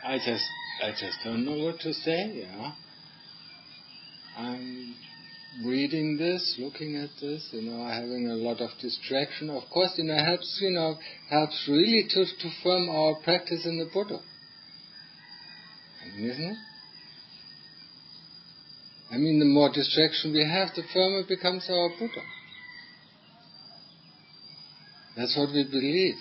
I just don't know what to say, yeah. I'm reading this, looking at this, having a lot of distraction. Of course, helps really to firm our practice in the Buddha. Isn't it? The more distraction we have, the firmer becomes our Buddha. That's what we believe.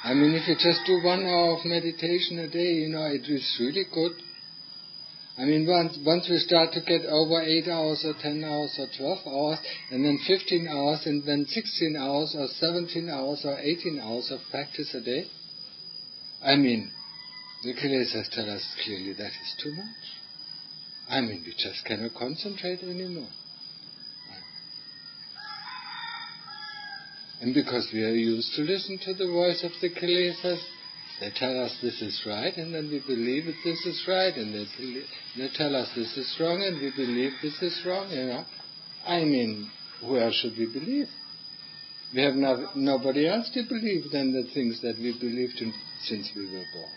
If you just do 1 hour of meditation a day, it is really good. Once we start to get over 8 hours or 10 hours or 12 hours, and then 15 hours, and then 16 hours or 17 hours or 18 hours of practice a day, the Kilesas tell us clearly that is too much. We just cannot concentrate anymore. And because we are used to listen to the voice of the Kilesas, they tell us this is right, and then we believe that this is right, and they tell us this is wrong, and we believe this is wrong, who else should we believe? We have nobody else to believe than the things that we believed in since we were born.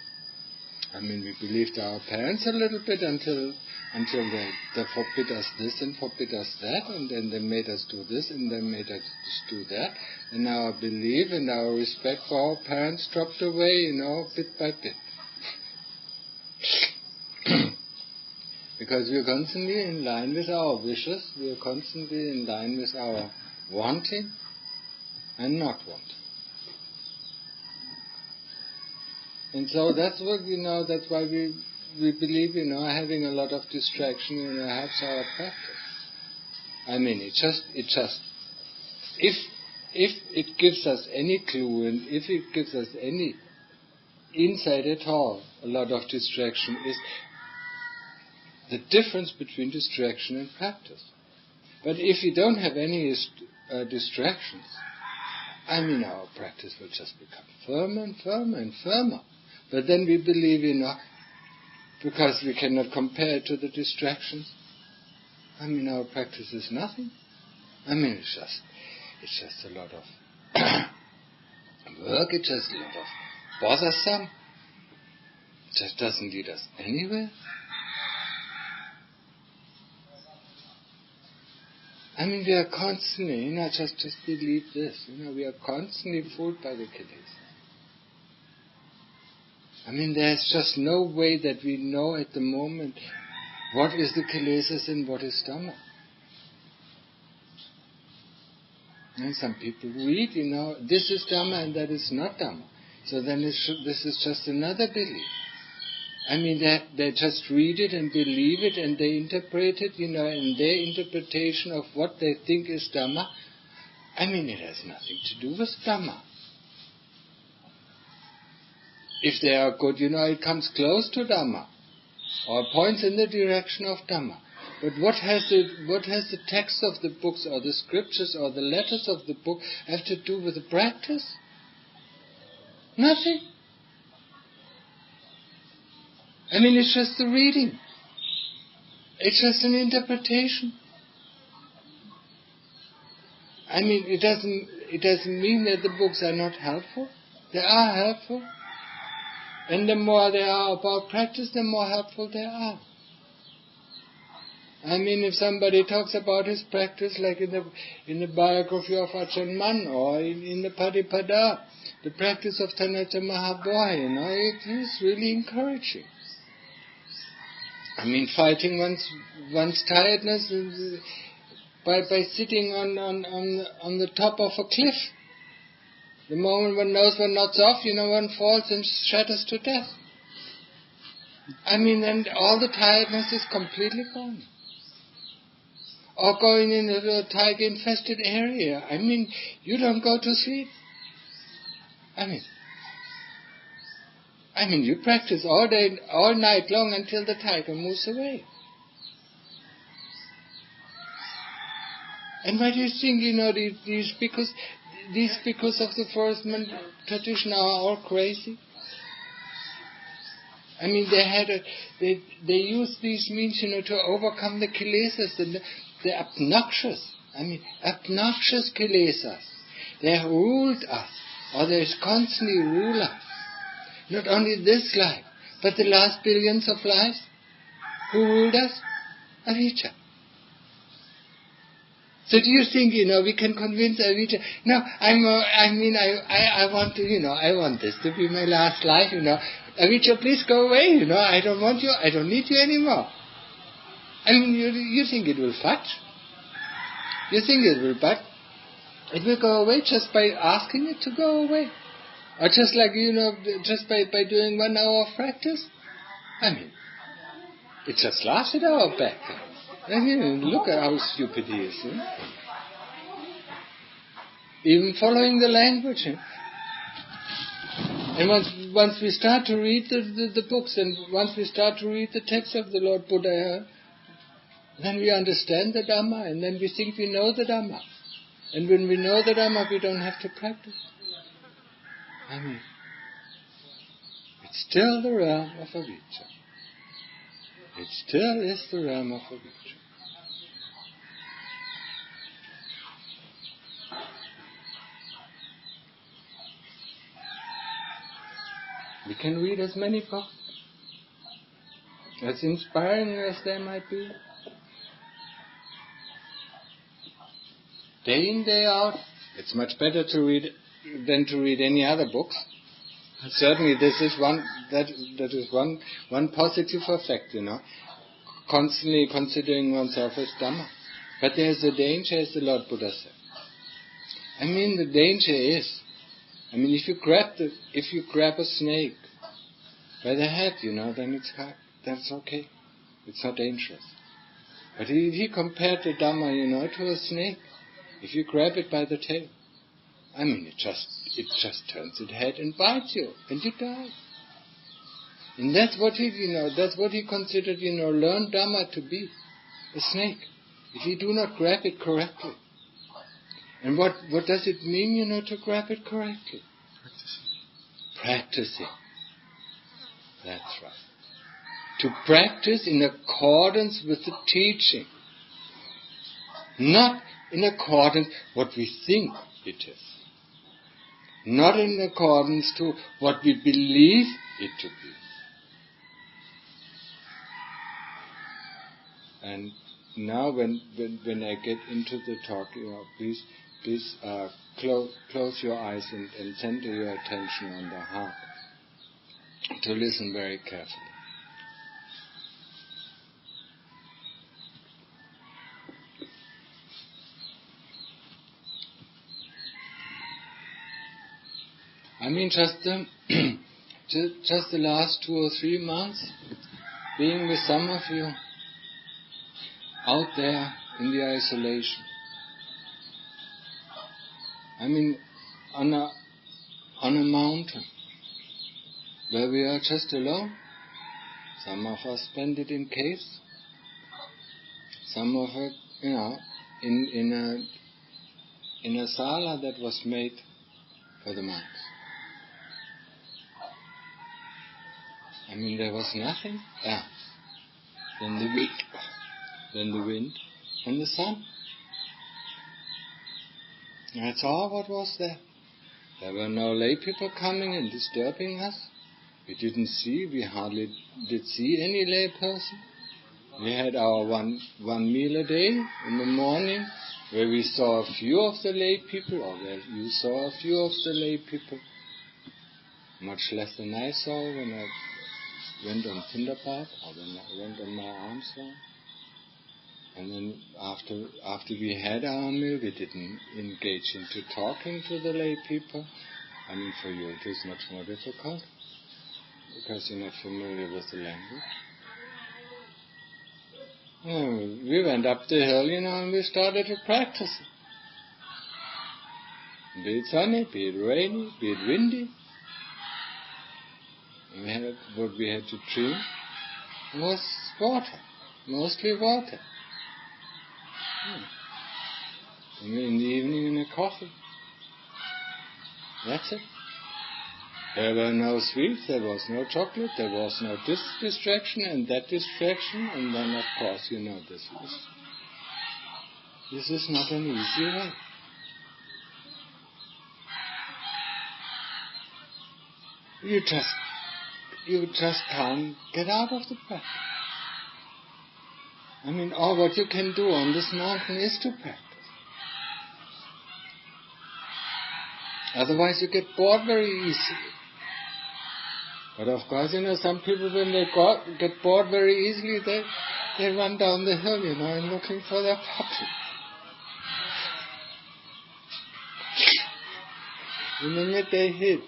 We believed our parents a little bit until they forbid us this and forbid us that, and then they made us do this and then made us do that, and our belief and our respect for our parents dropped away, bit by bit. Because we are constantly in line with our wishes, we are constantly in line with our wanting and not wanting. And so that's what that's why we believe, having a lot of distraction, helps our practice. If it gives us any clue, and if it gives us any insight at all, a lot of distraction is the difference between distraction and practice. But if you don't have any distractions, our practice will just become firmer and firmer and firmer. But then we believe, because we cannot compare it to the distractions, our practice is nothing. It's just a lot of work, it's just a lot of bothersome. It just doesn't lead us anywhere. We are constantly, just believe this, we are constantly fooled by the Kilesas. There's just no way that we know at the moment what is the Kilesas and what is Dhamma. And some people read, this is Dhamma and that is not Dhamma. So then this is just another belief. They just read it and believe it and they interpret it, in their interpretation of what they think is Dhamma. It has nothing to do with Dhamma. If they are good, it comes close to Dhamma, or points in the direction of Dhamma. But what has the text of the books, or the scriptures, or the letters of the book have to do with the practice? Nothing. It's just the reading. It's just an interpretation. It doesn't mean that the books are not helpful. They are helpful. And the more they are about practice, the more helpful they are. If somebody talks about his practice, like in the biography of Ajahn Mun, or in the Padipada, the practice of Tanaja Mahabodhi, it is really encouraging. Fighting one's tiredness by sitting on the top of a cliff. The moment one knows one knocks off, one falls and shatters to death. Then all the tiredness is completely gone. Or going into a tiger-infested area. You don't go to sleep. You practice all day, all night long until the tiger moves away. And why do you think, these bhikkhus of the forest tradition are all crazy? They use these means, to overcome the Kilesas, the obnoxious Kilesas. They have ruled us, or they constantly rule us. not only this life, but the last billions of lives. Who ruled us? Avijja. So do you think, we can convince Avijja? No, I want to, I want this to be my last life, Avijja, please go away, I don't want you, I don't need you anymore. You think it will fudge? You think it will, but it will go away just by asking it to go away. Or just like, just by doing 1 hour of practice. It just laughs at our back. Look at how stupid he is. Even following the language. And once we start to read the books, and once we start to read the text of the Lord Buddha, then we understand the Dhamma, and then we think we know the Dhamma. And when we know the Dhamma, we don't have to practice. It's still the realm of Avijja. It still is the realm of Avijja. We can read as many books, as inspiring as they might be. Day in, day out, it's much better to read than to read any other books. Certainly, this is that is one positive effect, constantly considering oneself as Dhamma. But there's a danger, as the Lord Buddha said. The danger is, if you grab a snake by the head, then that's okay. It's not dangerous. But he compared the Dhamma, to a snake. If you grab it by the tail, it just turns its head and bites you, and you die. And that's what he considered, learned Dhamma to be, a snake. If you do not grab it correctly. And what does it mean, to grab it correctly? Practicing. That's right. To practice in accordance with the teaching. Not in accordance what we think it is. Not in accordance to what we believe it to be. And now when I get into the talk, please close your eyes and center your attention on the heart to listen very carefully. Just the last 2 or 3 months, being with some of you out there in the isolation. On a mountain where we are just alone. Some of us spend it in caves. Some of it, in a sala that was made for the monks. There was nothing else than the wind and the sun. That's all what was there. There were no lay people coming and disturbing us. We hardly did see any lay person. We had our one meal a day in the morning, where we saw a few of the lay people, or where you saw a few of the lay people. Much less than I saw when I went on Tinderpath, or when I went on my alms round. And then after we had our meal, we didn't engage into talking to the lay people. For you it is much more difficult, because you're not familiar with the language. We went up the hill, and we started to practice. Be it sunny, be it rainy, be it windy. What we had to drink was water, mostly water. In the evening, in a coffee. That's it. There were no sweets, there was no chocolate, there was no this distraction and that distraction, and then of course, this is not an easy way. You just you just can't get out of the practice. I mean, all what you can do on this mountain is to practice. Otherwise you get bored very easily. But of course, some people, when they get bored very easily, they run down the hill, and looking for their puppy. In the midday heat.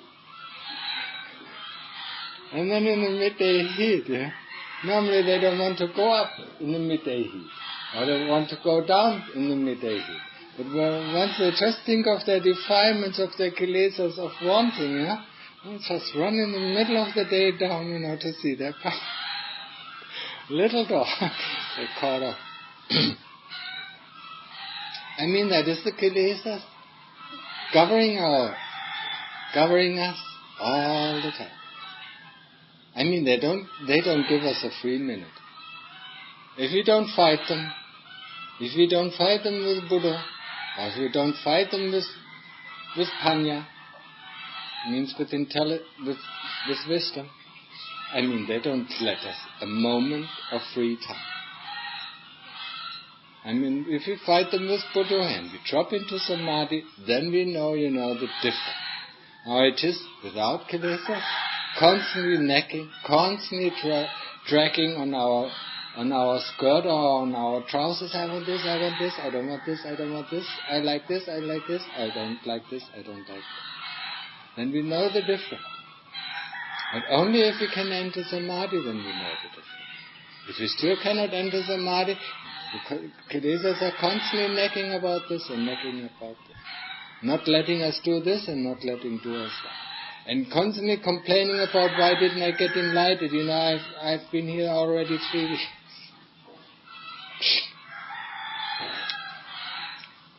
And then in the midday heat, normally they don't want to go up in the midday heat. Or they want to go down in the midday heat. But once they just think of their defilements, of their kilesas, of wanting, they just run in the middle of the day down, to see their puppy. Little dog, they caught up. I mean, that is the kilesas governing us all the time. I mean, they don't give us a free minute. If we don't fight them, with Buddha, or if we don't fight them with Panya, means with wisdom, I mean, they don't let us a moment of free time. I mean, if we fight them with Buddha and we drop into Samadhi, then we know, the difference. Now it is without kilesa, constantly necking, constantly dragging on our skirt or on our trousers. I want this, I want this, I don't want this, I don't want this, I like this, I like this, I don't like this, I don't like this. Then we know the difference. But only if we can enter Samadhi, then we know the difference. If we still cannot enter Samadhi, the kilesas are constantly necking about this and necking about this. Not letting us do this and not letting do us that. And constantly complaining about why didn't I get enlightened? I've been here already 3 weeks.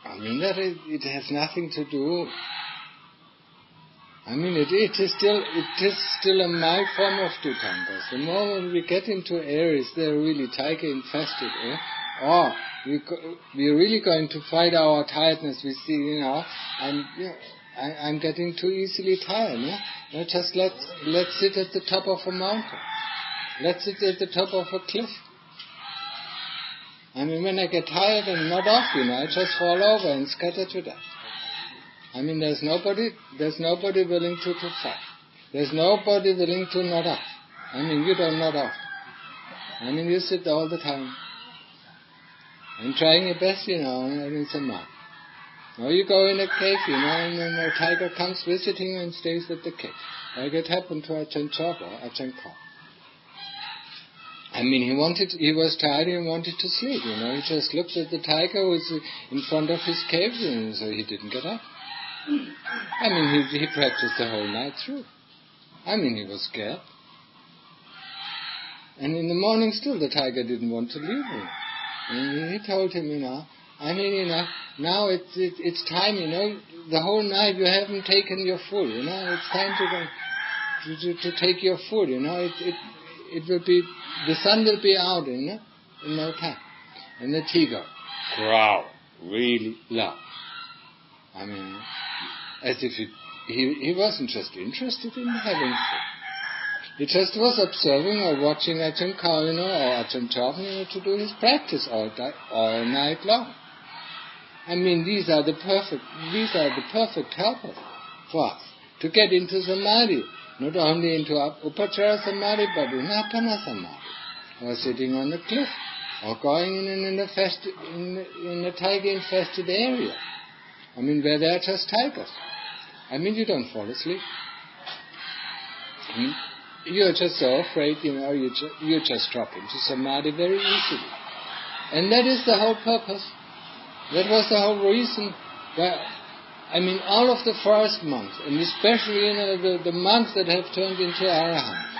I mean, it has nothing to do. I mean, it is still a mild form of Dutangas. The moment we get into areas that are really tiger infested, or we're really going to fight our tiredness. We see, I'm getting too easily tired. Just let's sit at the top of a mountain. Let's sit at the top of a cliff. I mean, when I get tired and not off, I just fall over and scatter to death. I mean, there's nobody willing to fight. There's nobody willing to nod off. I mean, you don't nod off. I mean, you sit all the time. And trying your best, and it's a mark. Or you go in a cave, and then a tiger comes visiting and stays at the cave. Like it happened to Ajahn Chok or Ajahn Kok. I mean, he was tired and wanted to sleep, He just looked at the tiger who was in front of his cave, so he didn't get up. I mean, he practiced the whole night through. I mean, he was scared. And in the morning still the tiger didn't want to leave him. And he told him, now it's time, the whole night you haven't taken your food, it's time to take your food, it will be, the sun will be out in no time. And the tiger growled really loud. I mean, as if he wasn't just interested in having food. He just was observing or watching Ajahn Kau, or Ajahn Chok, to do his practice all night long. I mean, these are the perfect helpers for us to get into Samadhi, not only into Upachara Samadhi, but in Appana Samadhi, or sitting on the cliff, or going in a tiger-infested area. I mean, where there are just tigers. I mean, you don't fall asleep. You're just so afraid, you just drop into Samadhi very easily. And that is the whole purpose. That was the whole reason why, all of the forest monks, and especially, the monks that have turned into Arahants,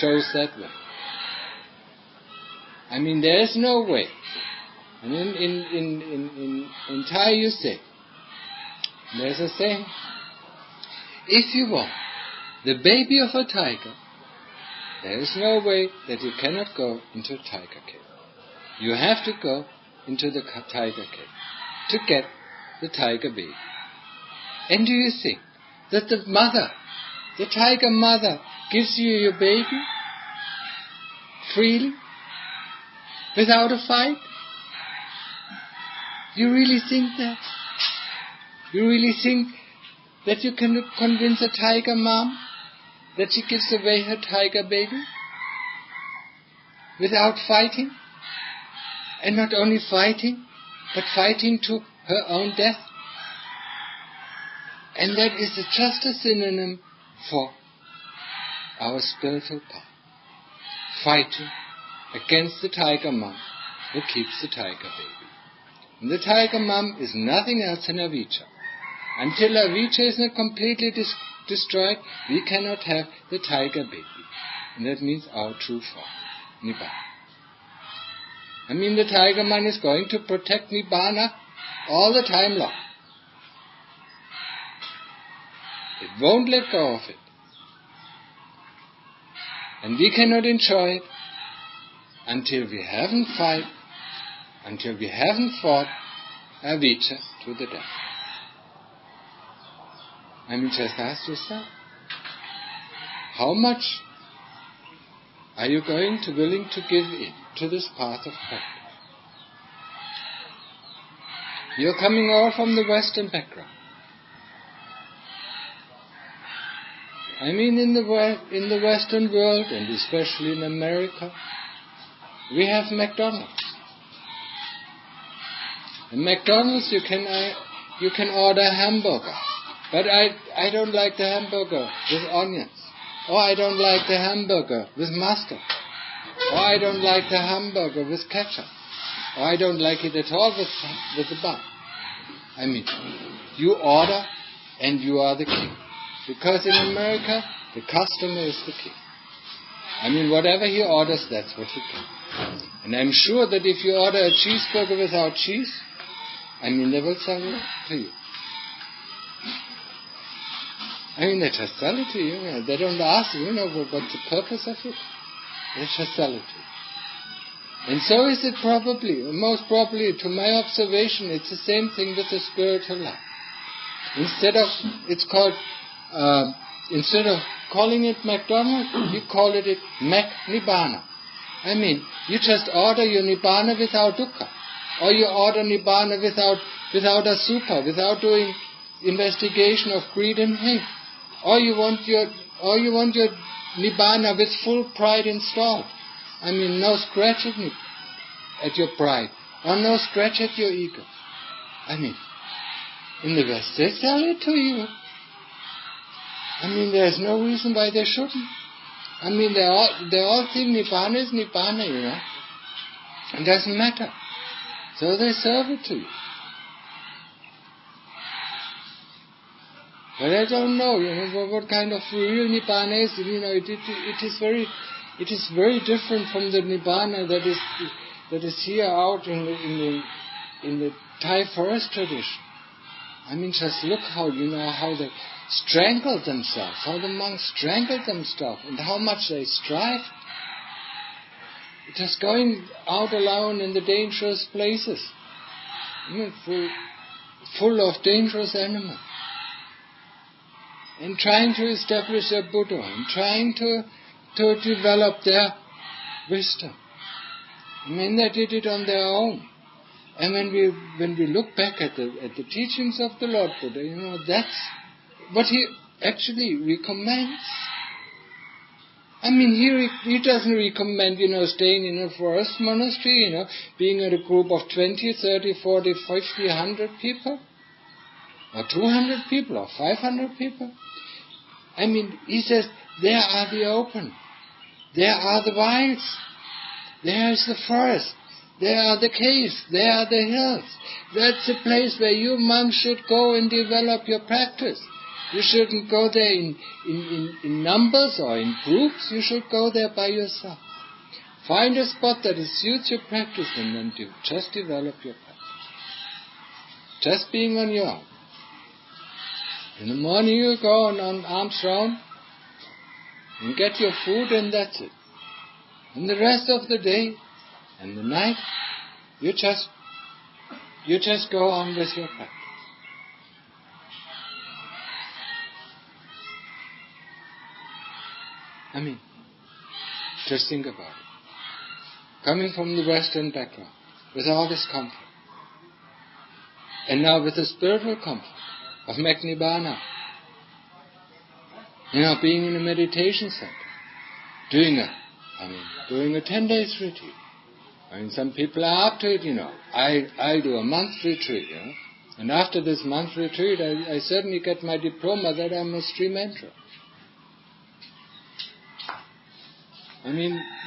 chose that way. I mean, there is no way. And in Thai you say, there's a saying, if you want the baby of a tiger, there is no way that you cannot go into a tiger cave. You have to go into the tiger cave to get the tiger baby. And do you think that the mother The tiger mother gives you your baby freely, without a fight. You really think that? You really think that you can convince a tiger mom that she gives away her tiger baby without fighting? And not only fighting, but fighting to her own death? And that is just a synonym for our spiritual path. Fighting against the tiger mom who keeps the tiger baby. And the tiger mom is nothing else than Avijja. Until Avijja is not completely destroyed, we cannot have the tiger baby. And that means our true form, Nibbana. I mean, the tiger mom is going to protect Nibbana all the time long. It won't let go of it. And we cannot enjoy it until we haven't fought Avijja to the death. I mean, just ask yourself, how much are you willing to give in to this path of practice? You're coming all from the Western background. I mean, in the Western world, and especially in America, we have McDonald's. In McDonald's, you can order a hamburger, but I don't like the hamburger with onions, or I don't like the hamburger with mustard, or I don't like the hamburger with ketchup, or I don't like it at all with the bun. I mean, you order and you are the king. Because in America, the customer is the king. I mean, whatever he orders, that's what he gets. And I'm sure that if you order a cheeseburger without cheese, I mean, they will sell it to you. I mean, they just sell it to you. They don't ask you, what's the purpose of it. They just sell it to you. And so is it probably, most probably, to my observation, it's the same thing with the spiritual life. Instead of calling it McDonald's, you call it Mac Nibbana. I mean, you just order your Nibbana without dukkha. Or you order Nibbana without a supha, without doing investigation of greed and hate. Or you want your Nibbana with full pride installed. I mean, no scratch at your pride. Or no scratch at your ego. I mean, in the West, they sell it to you. I mean, there's no reason why they shouldn't. I mean, they all think Nibbana is Nibbana, It doesn't matter. So they serve it to you. But I don't know, what kind of real Nibbana is. It is very different from the Nibbana that is here out in the Thai forest tradition. I mean, just look how they strangle themselves, how the monks strangle themselves, and how much they strive. Just going out alone in the dangerous places, full of dangerous animals, and trying to establish their Buddha, and trying to develop their wisdom. I mean, they did it on their own. And when we look back at the teachings of the Lord Buddha, that's what he actually recommends. I mean, he doesn't recommend, staying in a forest monastery, being in a group of 20, 30, 40, 50, 100 people, or 200 people, or 500 people. I mean, he says, there are the open, there are the wilds, there is the forest, there are the caves, there are the hills. That's the place where you monks should go and develop your practice. You shouldn't go there in numbers or in groups. You should go there by yourself. Find a spot that suits your practice and then just develop your practice. Just being on your own. In the morning you go on arms round and get your food, and that's it. And the rest of the day and the night, you just go on with your practice. I mean, just think about it. Coming from the Western background, with all this comfort, and now with the spiritual comfort of Nibbana, being in a meditation center, doing a 10 days retreat. Some people are up to it, I do a month retreat, And after this month retreat, I certainly get my diploma that I'm a stream enterer.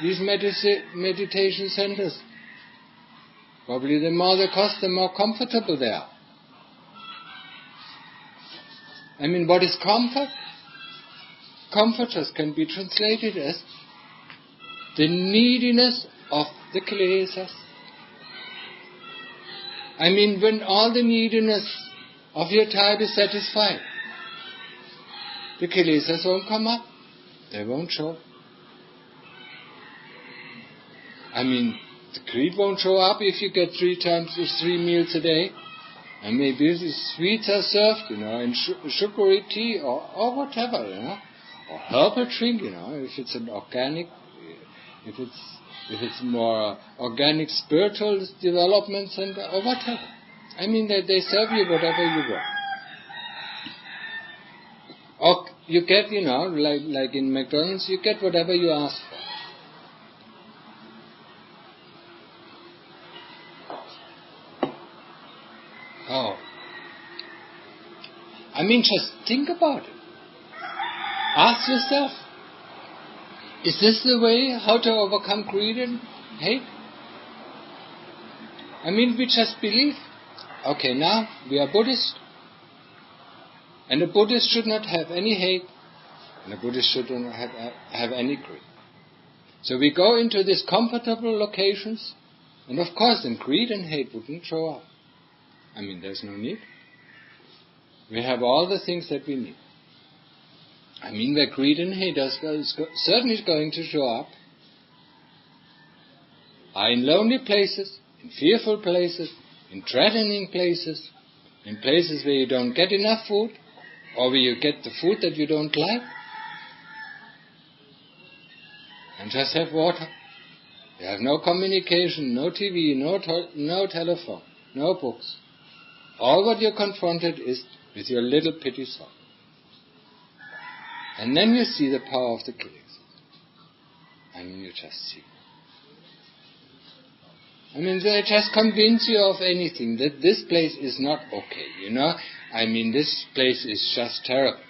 These meditation centers, probably the more they cost, the more comfortable they are. What is comfort? Comfort just can be translated as the neediness of the kilesas. When all the neediness of your type is satisfied, the kilesas won't come up. They won't show. The greed won't show up if you get 3 meals a day. And maybe the sweets are served, in sugary tea or whatever, or herbal drink, if it's an organic, if it's more organic spiritual development center or whatever. They serve you whatever you want. Or you get, like in McDonald's, you get whatever you ask for. Oh. Just think about it. Ask yourself, is this the way how to overcome greed and hate? We just believe, okay, now we are Buddhist, and a Buddhist should not have any hate, and a Buddhist should not have any greed. So we go into these comfortable locations, and of course then greed and hate wouldn't show up. There's no need. We have all the things that we need. Where greed and hate are certainly going to show up are in lonely places, in fearful places, in threatening places, in places where you don't get enough food, or where you get the food that you don't like, and just have water. You have no communication, no TV, no telephone, no books. All what you're confronted is with your little pity soul. And then you see the power of the kilesas. You just see. They just convince you of anything, that this place is not okay, this place is just terrible.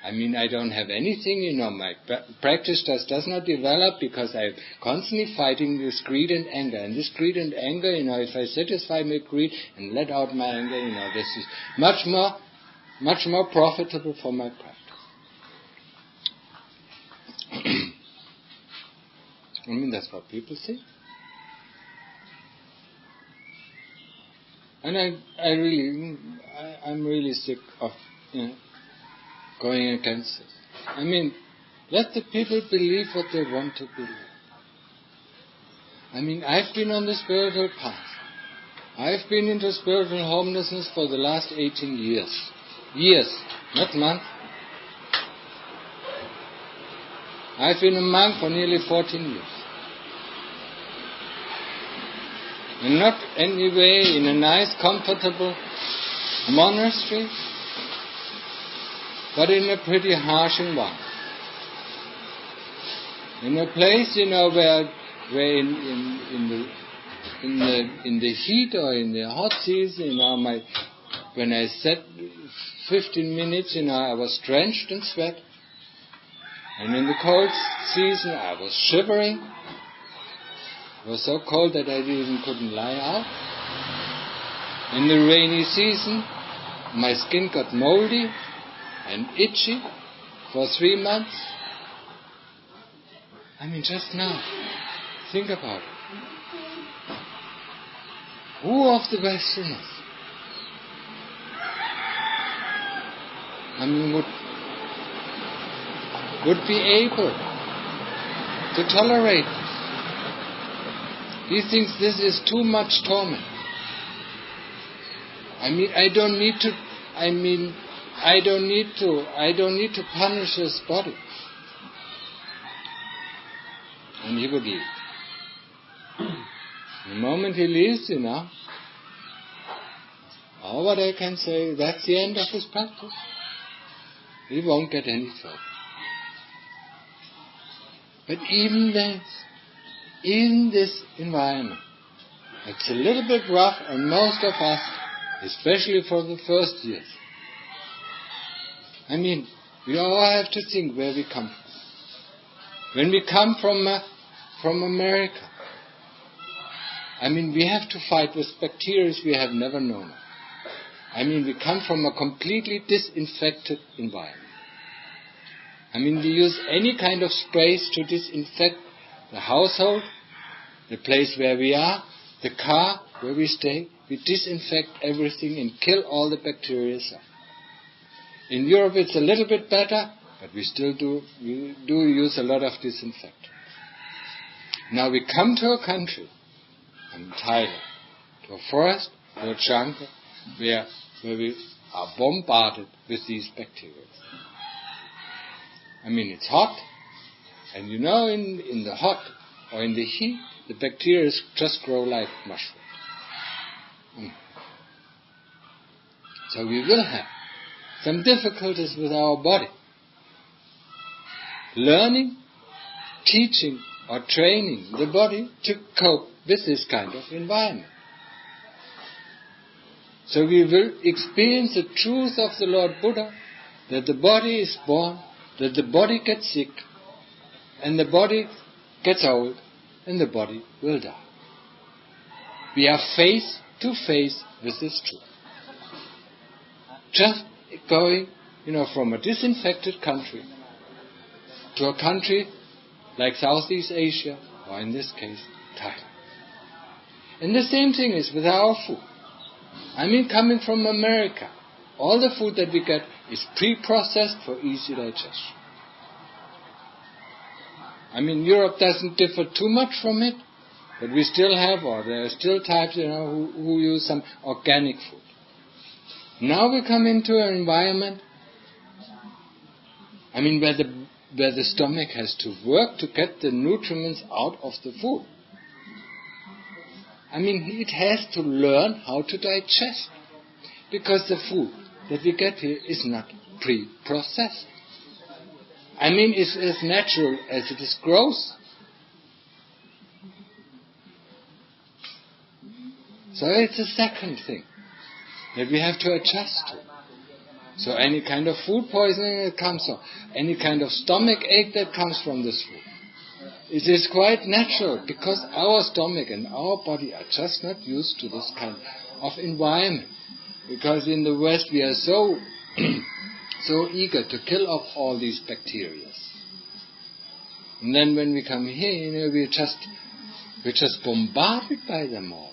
I don't have anything, my practice does not develop because I'm constantly fighting this greed and anger. And this greed and anger, if I satisfy my greed and let out my anger, this is much more profitable for my practice. That's what people say. And I'm really sick of, going against it. Let the people believe what they want to believe. I've been on the spiritual path. I've been into spiritual homelessness for the last 18 years. Years, not months. I've been a monk for nearly 14 years. And not anyway in a nice, comfortable monastery, but in a pretty harsh environment. In a place, where in the heat or in the hot season, when I sat 15 minutes, I was drenched in sweat. And in the cold season, I was shivering. It was so cold that I even couldn't lie out. In the rainy season, my skin got moldy and itchy for 3 months. Just now, think about it. Who of the Westerners, would be able to tolerate this? He thinks this is too much torment. I don't need to punish his body. and he would leave. The moment he leaves, what I can say, that's the end of his practice. He won't get any further. But even this environment, it's a little bit rough on most of us, especially for the first years. We all have to think where we come from. When we come from America, we have to fight with bacteria we have never known of. We come from a completely disinfected environment. We use any kind of sprays to disinfect the household, the place where we are, the car where we stay. We disinfect everything and kill all the bacteria. In Europe it's a little bit better, but we still do use a lot of disinfectant. Now we come to a country, in Thailand, to a forest, to a jungle, where we are bombarded with these bacteria. It's hot, and in the hot or in the heat, the bacteria just grow like mushrooms. So we will have some difficulties with our body. Learning, teaching, or training the body to cope with this kind of environment. So we will experience the truth of the Lord Buddha, that the body is born, that the body gets sick, and the body gets old, and the body will die. We are face to face with this truth. Just going, from a disinfected country to a country like Southeast Asia, or in this case, Thailand. And the same thing is with our food. Coming from America, all the food that we get is pre-processed for easy digestion. Europe doesn't differ too much from it, but we still have, or there are still types, who use some organic food. Now we come into an environment, where the stomach has to work to get the nutrients out of the food. It has to learn how to digest, because the food that we get here is not pre-processed. It's as natural as it is gross. So it's a second thing that we have to adjust to. So any kind of food poisoning that comes from, any kind of stomach ache that comes from this food, it is quite natural, because our stomach and our body are just not used to this kind of environment. Because in the West we are so eager to kill off all these bacteria. And then when we come here, we're just bombarded by them all.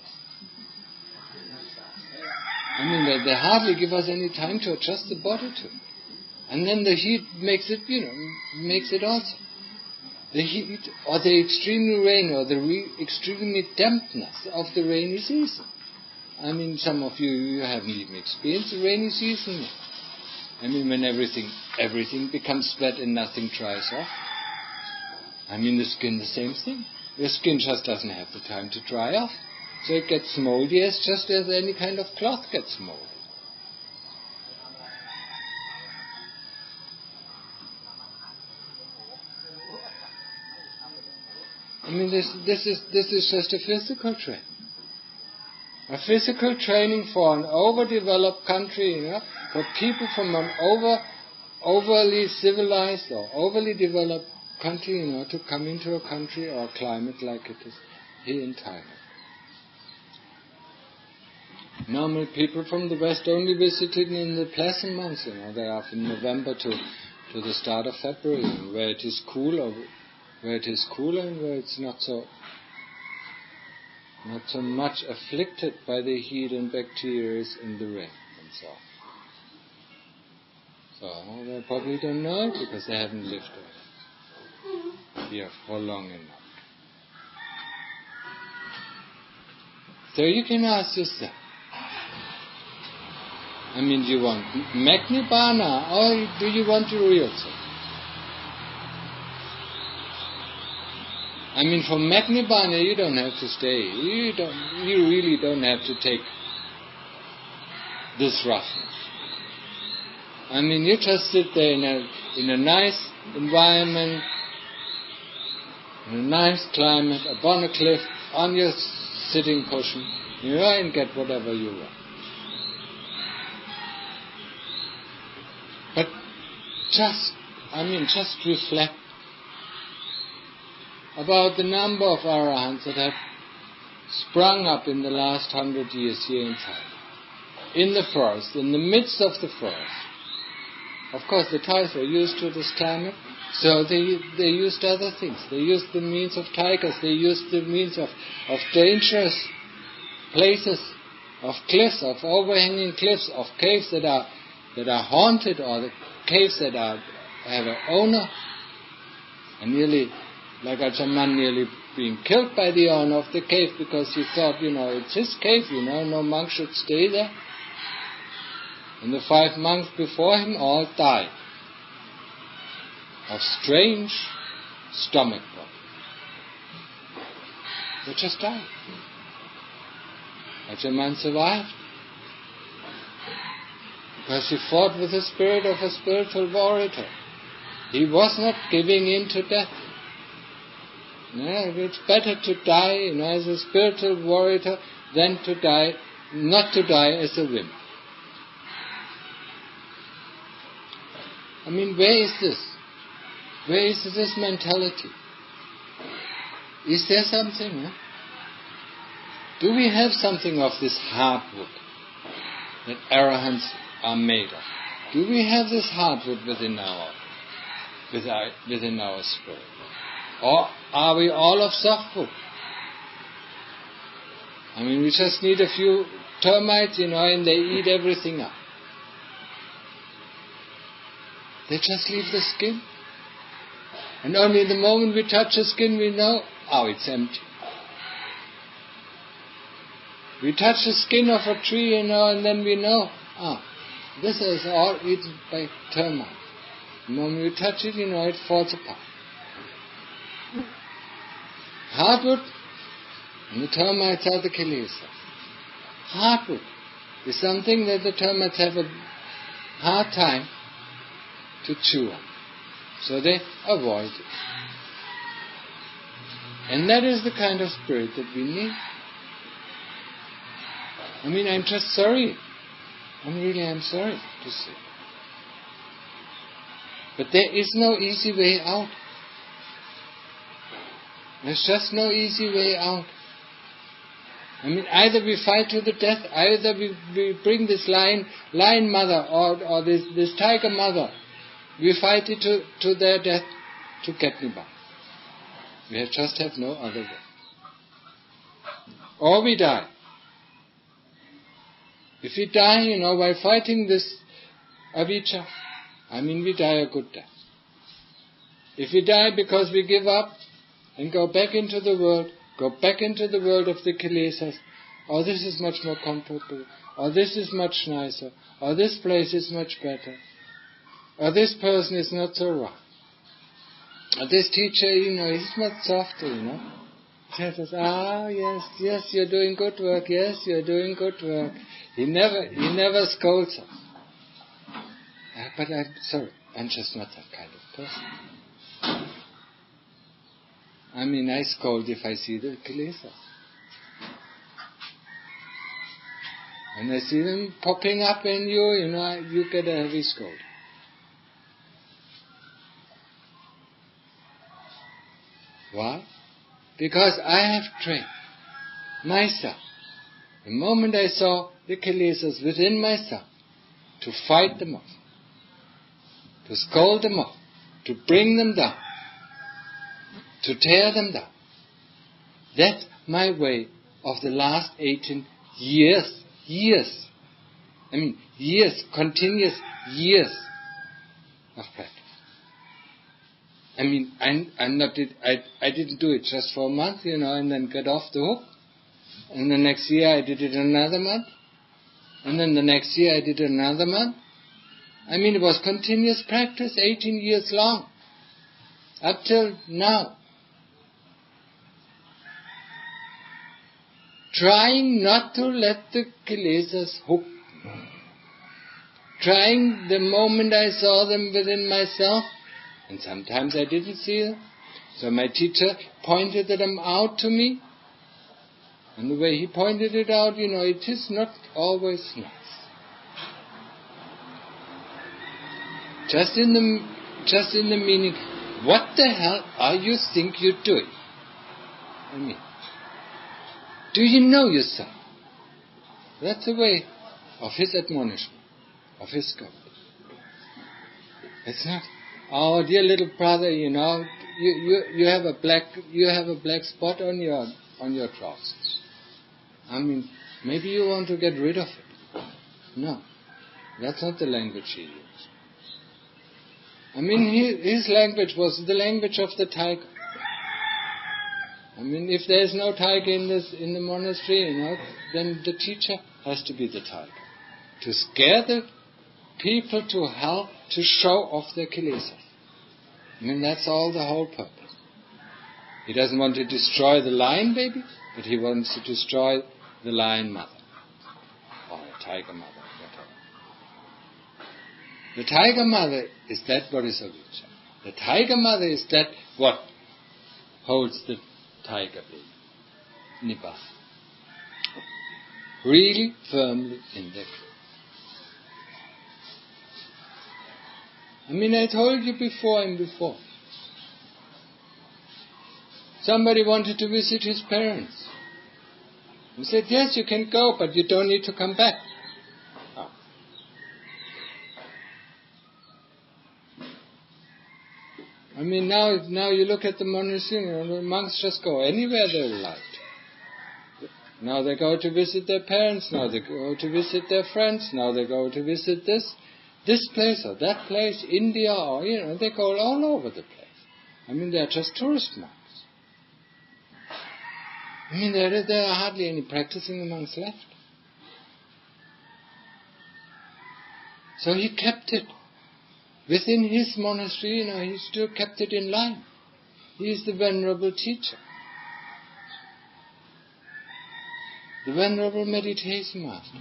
They hardly give us any time to adjust the body to it. And then the heat makes it also. The heat, or the extreme rain, or the extreme dampness of the rainy season. Some of you haven't even experienced the rainy season. When everything becomes wet and nothing dries off. The skin, the same thing. The skin just doesn't have the time to dry off. So it gets moldy just as any kind of cloth gets moldy. This is just a physical training. A physical training for an overdeveloped country, for people from an overly civilized or overly developed country, to come into a country or a climate like it is here in Thailand. Normally people from the West only visited in the pleasant months, they are from November to the start of February, where it is cool, or where it is cooler and where it's not so much afflicted by the heat and bacteria in the rain and so on. So they probably don't know it because they haven't lived here for long enough. So you can ask yourself, do you want Nibbana or do you want the real thing? I mean, for Nibbana, you don't have to stay. You really don't have to take this roughness. I mean, you just sit there in a nice environment, in a nice climate, upon a cliff, on your sitting cushion, and get whatever you want. But just reflect about the number of arahants that have sprung up in the last 100 years here in Thailand, in the forest, in the midst of the forest. Of course, the Thais were used to this climate, so they used other things. They used the means of tigers, they used the means of dangerous places, of cliffs, of overhanging cliffs, of caves that are haunted, or the caves that have an owner, and nearly, like Achaman, nearly being killed by the owner of the cave because he thought, it's his cave, no monk should stay there. And the 5 monks before him all died of strange stomach problems. They just died. Achaman survived because he fought with the spirit of a spiritual warrior. He was not giving in to death. It's better to die, as a spiritual warrior than to die, not to die as a wimp. I mean, where is this? Where is this mentality? Is there something? Do we have something of this hardwood that arahants are made of? Do we have this hardwood within our spirit? Or are we all of softwood? I mean, we just need a few termites, and they eat everything up. They just leave the skin. And only the moment we touch the skin, we know, it's empty. We touch the skin of a tree, and then we know, this is all eaten by termites. The moment we touch it, it falls apart. Hardwood, and the termites are the kilesas. Hardwood is something that the termites have a hard time to chew on. So they avoid it. And that is the kind of spirit that we need. I mean, I'm just sorry. I'm sorry to say. But there is no easy way out. There's just no easy way out. I mean, either we fight to the death, either we bring this lion mother or this tiger mother, we fight it to their death to get Nibbana. We just have no other way. Or we die. If we die, by fighting this Avijja, we die a good death. If we die because we give up and go back into the world of the kilesas, this is much more comfortable, or this is much nicer, or this place is much better, or this person is not so rough, or this teacher, he's much softer, He says, yes, you're doing good work, yes, you're doing good work. He never scolds us. But I'm sorry, I'm just not that kind of person. I scold if I see the kilesas. When I see them popping up in you, you get a heavy scold. Why? Because I have trained myself, the moment I saw the kilesas within myself, to fight them off, to scold them off, to bring them down, to tear them down. That's my way of the last 18 years. Years, continuous years of practice. I didn't do it just for a month, and then get off the hook. And the next year I did it another month. And then the next year I did it another month. It was continuous practice, 18 years long. Up till now. trying not to let the kilesas hook me. Trying the moment I saw them within myself, and sometimes I didn't see them, so my teacher pointed them out to me, and the way he pointed it out, it is not always nice. Just in the meaning, what the hell are you think you're doing? I mean, do you know yourself? That's the way of his admonishment, of his scope. It's not, oh dear little brother, you have a black spot on your trousers. I mean, maybe you want to get rid of it. No, that's not the language he used. I mean, his language was the language of the tiger. I mean, if there is no tiger in the monastery, then the teacher has to be the tiger, to scare the people to help to show off their kilesas. I mean, that's all the whole purpose. He doesn't want to destroy the lion baby, but he wants to destroy the lion mother, or a tiger mother, whatever. The tiger mother is that what is Avijja. The tiger mother is that what holds the tiger baby, Nibbana. Really firmly in the grip. I mean, I told you before. Somebody wanted to visit his parents. He said, yes, you can go, but you don't need to come back. Oh. I mean, now you look at the monastery, the monks just go anywhere they like. Now they go to visit their parents, now they go to visit their friends, now they go to visit this place or that place, India, or, they go all over the place. I mean, they're just tourist monks. I mean, there are hardly any practicing monks left. So he kept it. Within his monastery, he still kept it in line. He is the venerable teacher. The venerable meditation master.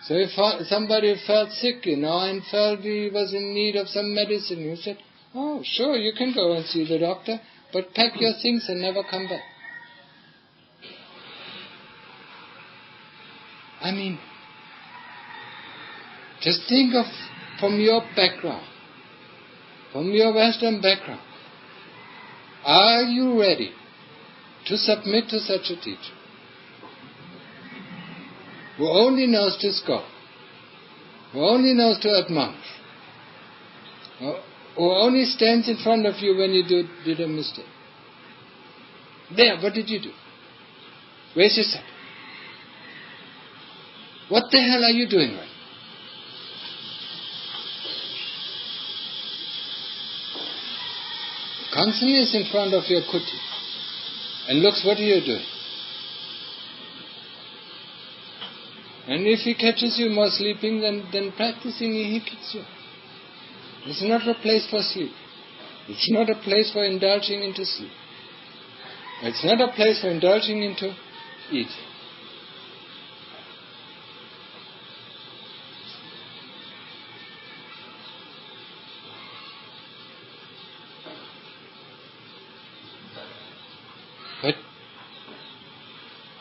So if somebody felt sick, and felt he was in need of some medicine, he said, oh, sure, you can go and see the doctor, but pack your things and never come back. I mean, just think of, from your background, from your Western background, are you ready to submit to such a teacher who only knows to scold, who only knows to admonish, who only stands in front of you when you did a mistake? There, what did you do? Where's your son? What the hell are you doing right now? Constantly is in front of your kuti and looks, what are you doing? And if he catches you more sleeping than practicing, he kicks you. It's not a place for sleep. It's not a place for indulging into sleep. It's not a place for indulging into eating. But,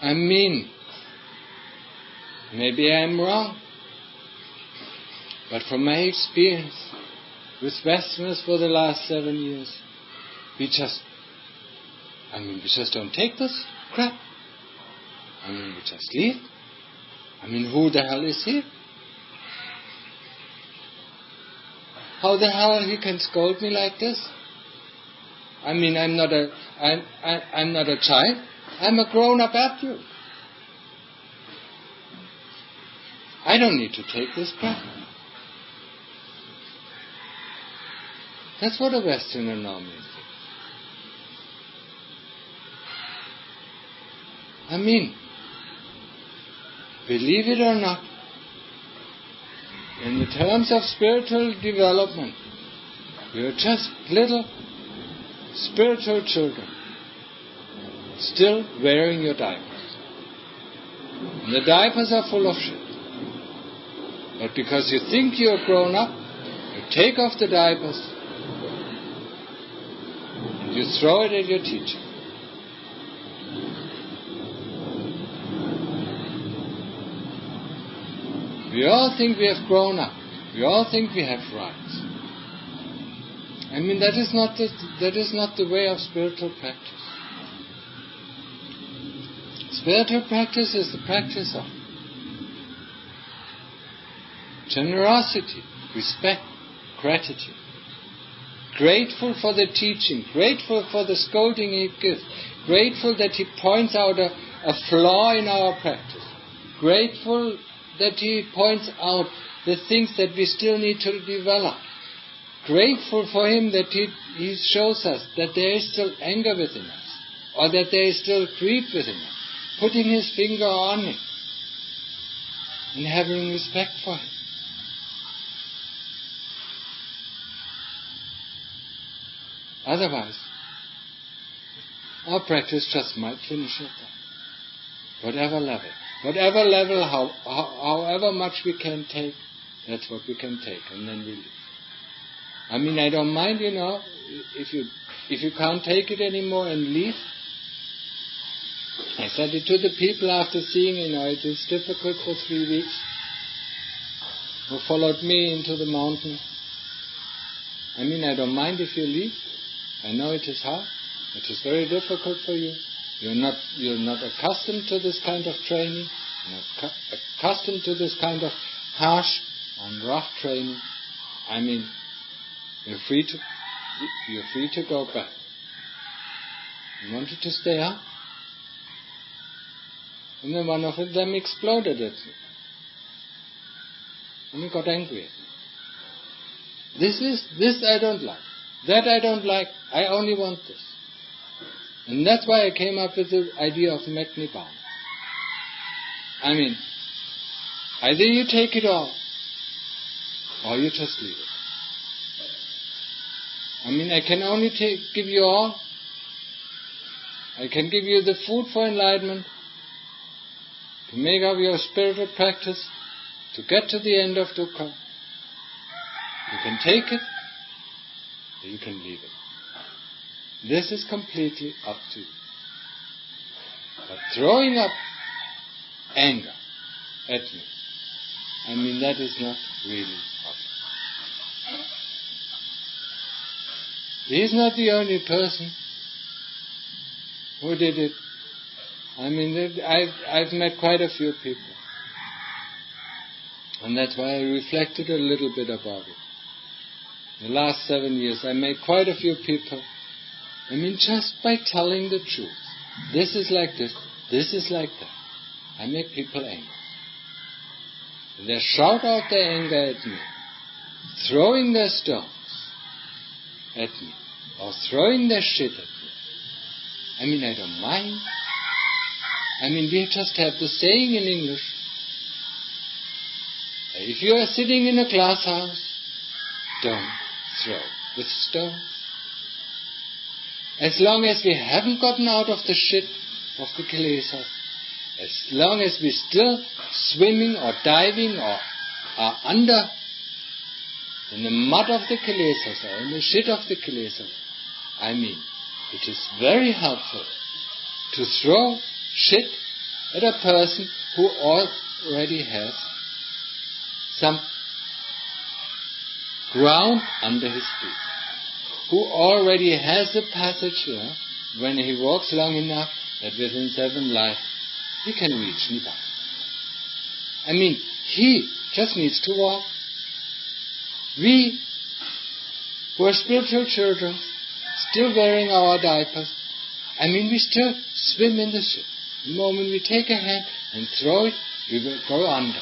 I mean, maybe I'm wrong, but from my experience with Westerners for the last 7 years, we just don't take this crap. I mean, we just leave. I mean, who the hell is he? How the hell he can scold me like this? I mean, I'm not a child. I'm a grown-up adult. I don't need to take this crap. That's what a Westerner normally thinks. I mean, believe it or not, in the terms of spiritual development, we're just little spiritual children, still wearing your diapers. And the diapers are full of shit. But because you think you're grown up, you take off the diapers and you throw it at your teacher. We all think we have grown up. We all think we have rights. I mean, that is not the way of spiritual practice. Spiritual practice is the practice of generosity, respect, gratitude. Grateful for the teaching, grateful for the scolding he gives, grateful that he points out a flaw in our practice, grateful that he points out the things that we still need to develop, grateful for him that he shows us that there is still anger within us, or that there is still greed within us, putting his finger on it and having respect for him. Otherwise, our practice just might finish at that. Whatever level, however much we can take, that's what we can take, and then we leave. I mean, I don't mind, if you can't take it anymore and leave. I said it to the people after seeing, it is difficult for 3 weeks, who followed me into the mountain. I mean, I don't mind if you leave. I know it is hard. It is very difficult for you. You're not accustomed to this kind of training. You're not accustomed to this kind of harsh and rough training. I mean, you're free to go back. You wanted to stay up? And then one of them exploded at me. And he got angry at me. This I don't like. That I don't like. I only want this. And that's why I came up with the idea of Nibbana. I mean, either you take it all, or you just leave it. I mean, I can only give you all. I can give you the food for enlightenment, to make up your spiritual practice, to get to the end of dukkha. You can take it, or you can leave it. This is completely up to you. But throwing up anger at me, I mean, that is not really up. He is not the only person who did it. I mean, I've met quite a few people. And that's why I reflected a little bit about it. In the last 7 years, I met quite a few people. I mean, just by telling the truth. This is like this is like that. I make people angry. And they shout out their anger at me, throwing their stones at me, or throwing their shit at me. I mean, I don't mind. I mean, we just have the saying in English. If you are sitting in a glass house, don't throw with stones. As long as we haven't gotten out of the shit of the kilesas, as long as we're still swimming or diving or are under in the mud of the kilesas or in the shit of the kilesas, I mean, it is very helpful to throw shit at a person who already has some ground under his feet, who already has the passage here, when he walks long enough, that within 7 lives he can reach Nibbana. I mean, he just needs to walk. We, who are spiritual children, still wearing our diapers, I mean, we still swim in the shit. The moment we take a hand and throw it, we will go under.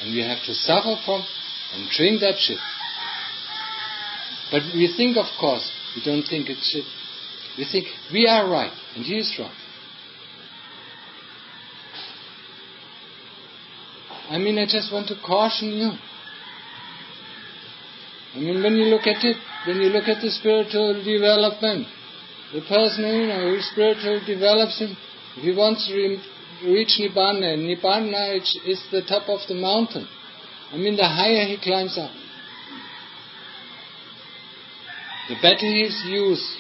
And we have to suffer from and drink that shit. But we think, of course, we don't think it's shit. We think we are right and he is wrong. I mean, I just want to caution you. I mean, when you look at it, when you look at the spiritual development, the person who spiritually develops him, if he wants to reach Nibbana. And Nibbana is the top of the mountain. I mean, the higher he climbs up, the better his use,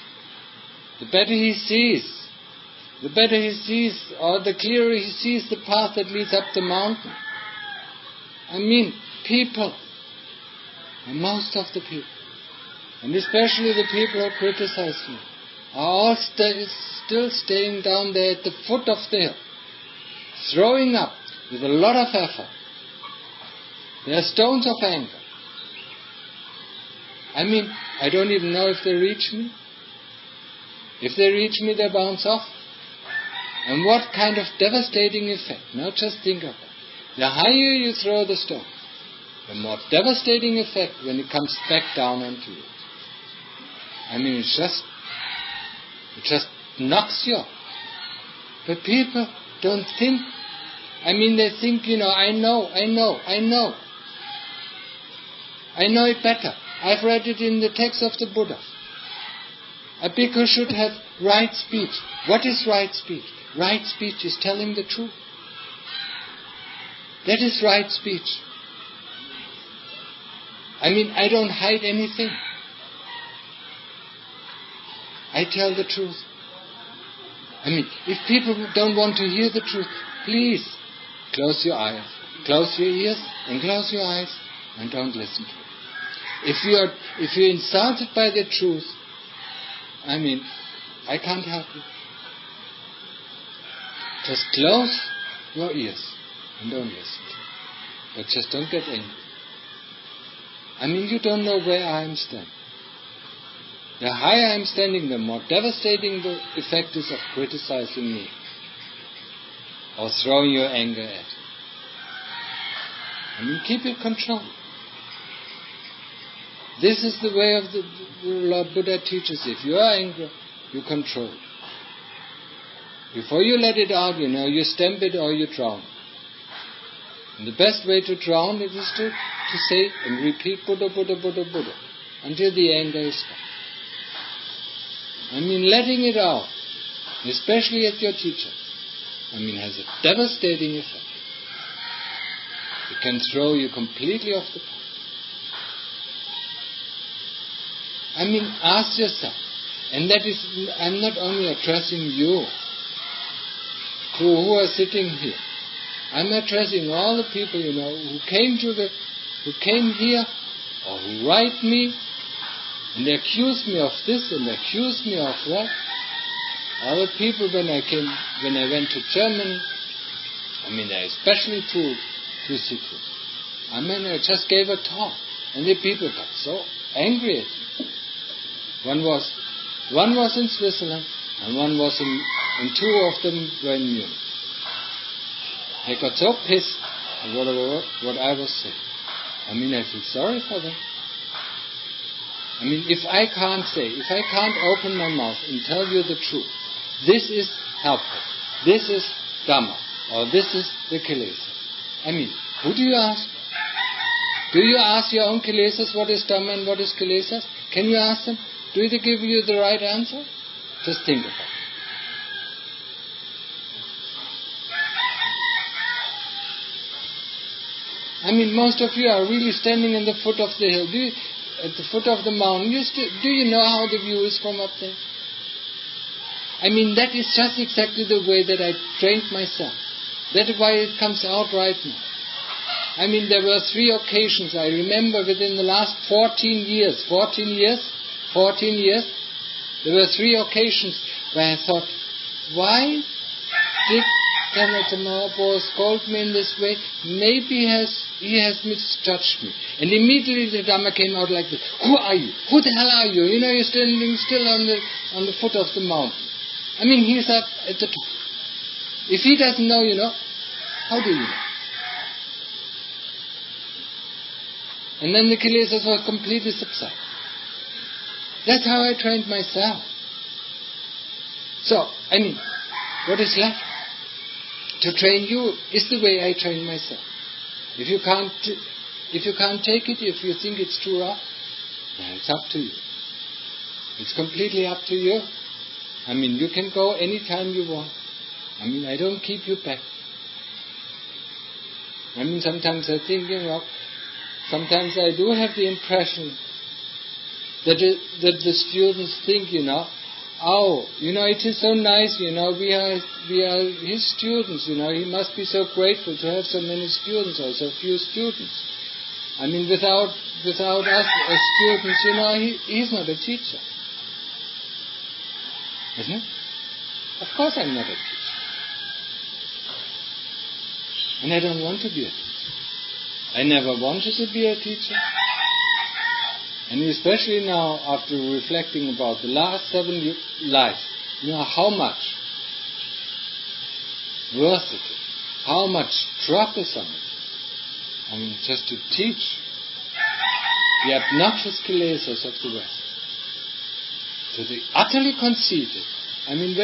the better he sees. The better he sees, or the clearer he sees the path that leads up the mountain. I mean, people, and most of the people, and especially the people who criticize me, are all still staying down there at the foot of the hill, throwing up with a lot of effort. They are stones of anger. I mean, I don't even know if they reach me. If they reach me, they bounce off. And what kind of devastating effect? Now just think of it. The higher you throw the stone, the more devastating effect when it comes back down onto you. I mean, it just knocks you off. But people don't think. I mean, they think, I know it better. I've read it in the text of the Buddha. A bhikkhu should have right speech. What is right speech? Right speech is telling the truth. That is right speech. I mean, I don't hide anything. I tell the truth. I mean, if people don't want to hear the truth, please close your eyes, close your ears, and close your eyes, and don't listen to it. If you're insulted by the truth, I mean, I can't help you. Just close your ears and don't listen to it. But just don't get angry. I mean, you don't know where I am standing. The higher I am standing, the more devastating the effect is of criticizing me or throwing your anger at me. I mean, keep it controlled. This is the way of the Lord Buddha teaches. If you are angry, you control it. Before you let it out, you stamp it or you drown. And the best way to drown it is to say and repeat Buddha, Buddha, Buddha, Buddha, until the anger is gone. I mean, letting it out, especially at your teacher, has a devastating effect. It can throw you completely off the path. Ask yourself, and that is, I'm not only addressing you, who are sitting here. I'm addressing all the people, who came here, or who write me, and they accuse me of this and they accuse me of that. All the people when I went to Germany, there are especially two cities. I just gave a talk, and the people got so angry at me. One was in Switzerland, and one was and two of them were in Munich. They got so pissed at what I was saying. I feel sorry for them. If I can't open my mouth and tell you the truth, this is helpful, this is Dhamma, or this is the Kilesas. Who do you ask? Do you ask your own Kilesas what is Dhamma and what is Kilesas? Can you ask them? Do they give you the right answer? Just think about it. Most of you are really standing in the foot of the hill, at the foot of the mountain. Do you know how the view is from up there? That is just exactly the way that I trained myself. That is why it comes out right now. There were 3 occasions, I remember, within the last 14 years, there were 3 occasions where I thought, why did Kenneth Mahaprabhu scold me in this way? Maybe he has misjudged me. And immediately the Dhamma came out like this. Who are you? Who the hell are you? You're standing still on the foot of the mountain. He's up at the top. If he doesn't know, how do you know? And then the Kilesas were completely subsided. That's how I trained myself. So, what is left? To train you is the way I train myself. If you can't take it, if you think it's too rough, then it's up to you. It's completely up to you. You can go anytime you want. I mean, I don't keep you back. I mean, sometimes I think, sometimes I do have the impression that the students think, oh, it is so nice, we are his students, he must be so grateful to have so many students or so few students. I mean, without us as students, he's not a teacher. Isn't it? Of course I'm not a teacher. And I don't want to be a teacher. I never wanted to be a teacher. And especially now, after reflecting about the last 7 lives, how much worth it is, how much troublesome it is. I mean, just to teach the obnoxious kilesas of the West, to the utterly conceited. I mean,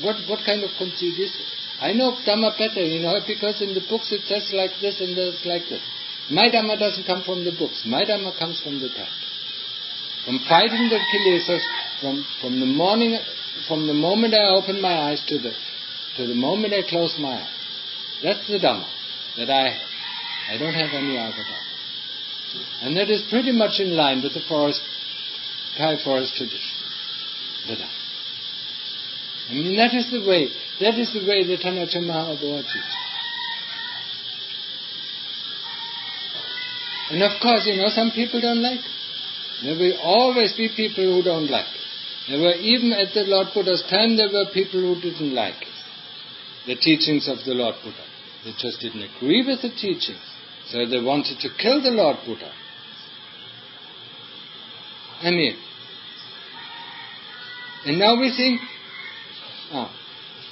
what kind of conceit is it? I know Dhamma better, because in the books it says like this and it's like this. My Dhamma doesn't come from the books. My Dhamma comes from the practice. From fighting the kilesas, from the moment I open my eyes to the moment I close my eyes. That's the Dhamma that I have. I don't have any other Dhamma. And that is pretty much in line with the Thai forest tradition. The Dhamma. I mean, that is the way that Tanacha Mahaprabhu teaches. And of course, some people don't like it. There will always be people who don't like it. There were, even at the Lord Buddha's time, there were people who didn't like it. The teachings of the Lord Buddha. They just didn't agree with the teachings. So they wanted to kill the Lord Buddha. I mean, and now we think,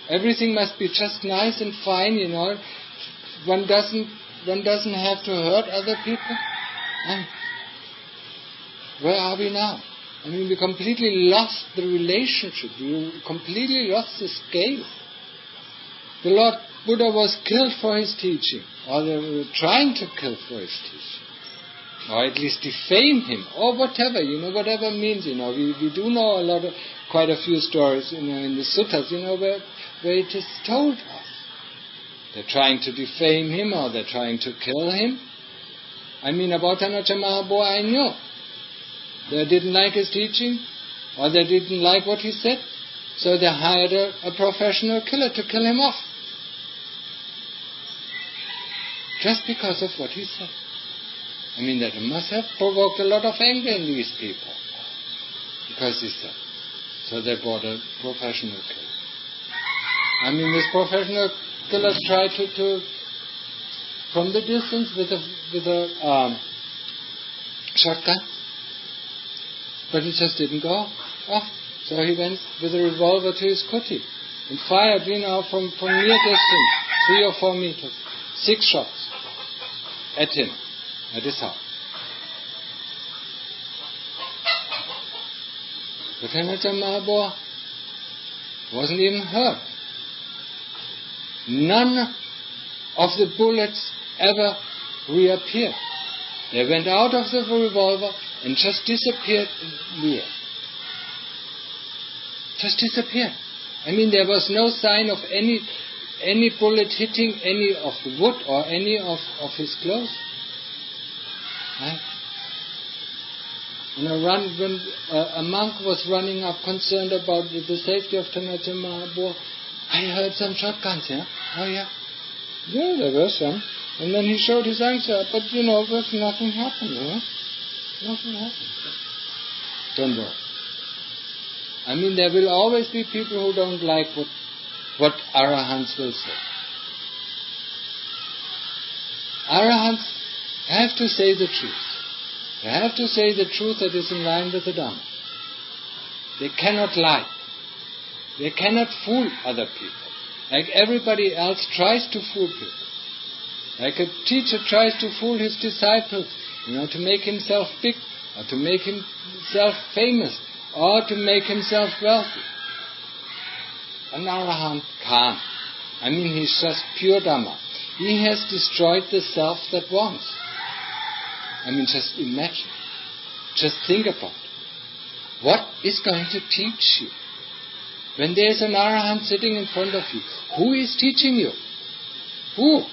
everything must be just nice and fine, One doesn't have to hurt other people. Where are we now? I mean, we completely lost the relationship. We completely lost the scale. The Lord Buddha was killed for his teaching, or they were trying to kill for his teaching, or at least defame him, or whatever, whatever means, We do know quite a few stories, in the suttas, where it is told us. They're trying to defame him, or they're trying to kill him. I mean, about Tanacha Mahaprabhu, I knew. They didn't like his teaching, or they didn't like what he said, so they hired a professional killer to kill him off. Just because of what he said. I mean, that must have provoked a lot of anger in these people, because he said. So they brought a professional killer. I mean, this professional killer tried to from the distance with a shotgun, but it just didn't go off. So he went with a revolver to his kuti and fired, from near distance, 3 or 4 meters, 6 shots at him, at his house. But Tanacha Mahaprabhu wasn't even hurt. None of the bullets ever reappeared. They went out of the revolver and just disappeared in the air. Just disappeared. I mean, there was no sign of any bullet hitting any of the wood or any of his clothes. Right? When a monk was running up concerned about the safety of Tanacha Mahaprabhu, I heard some shotguns, yeah? Oh, yeah. Yeah, there were some. And then he showed his answer, but nothing happened, huh? Nothing happened. Don't worry. I mean, there will always be people who don't like what Arahants will say. Arahants have to say the truth. They have to say the truth that is in line with the Dhamma. They cannot lie. They cannot fool other people. Like everybody else tries to fool people. Like a teacher tries to fool his disciples, to make himself big, or to make himself famous, or to make himself wealthy. An Arahant can't. I mean, he's just pure Dhamma. He has destroyed the self that wants. I mean, just imagine. Just think about it. What is going to teach you? When there is an Arahant sitting in front of you, who is teaching you? Who?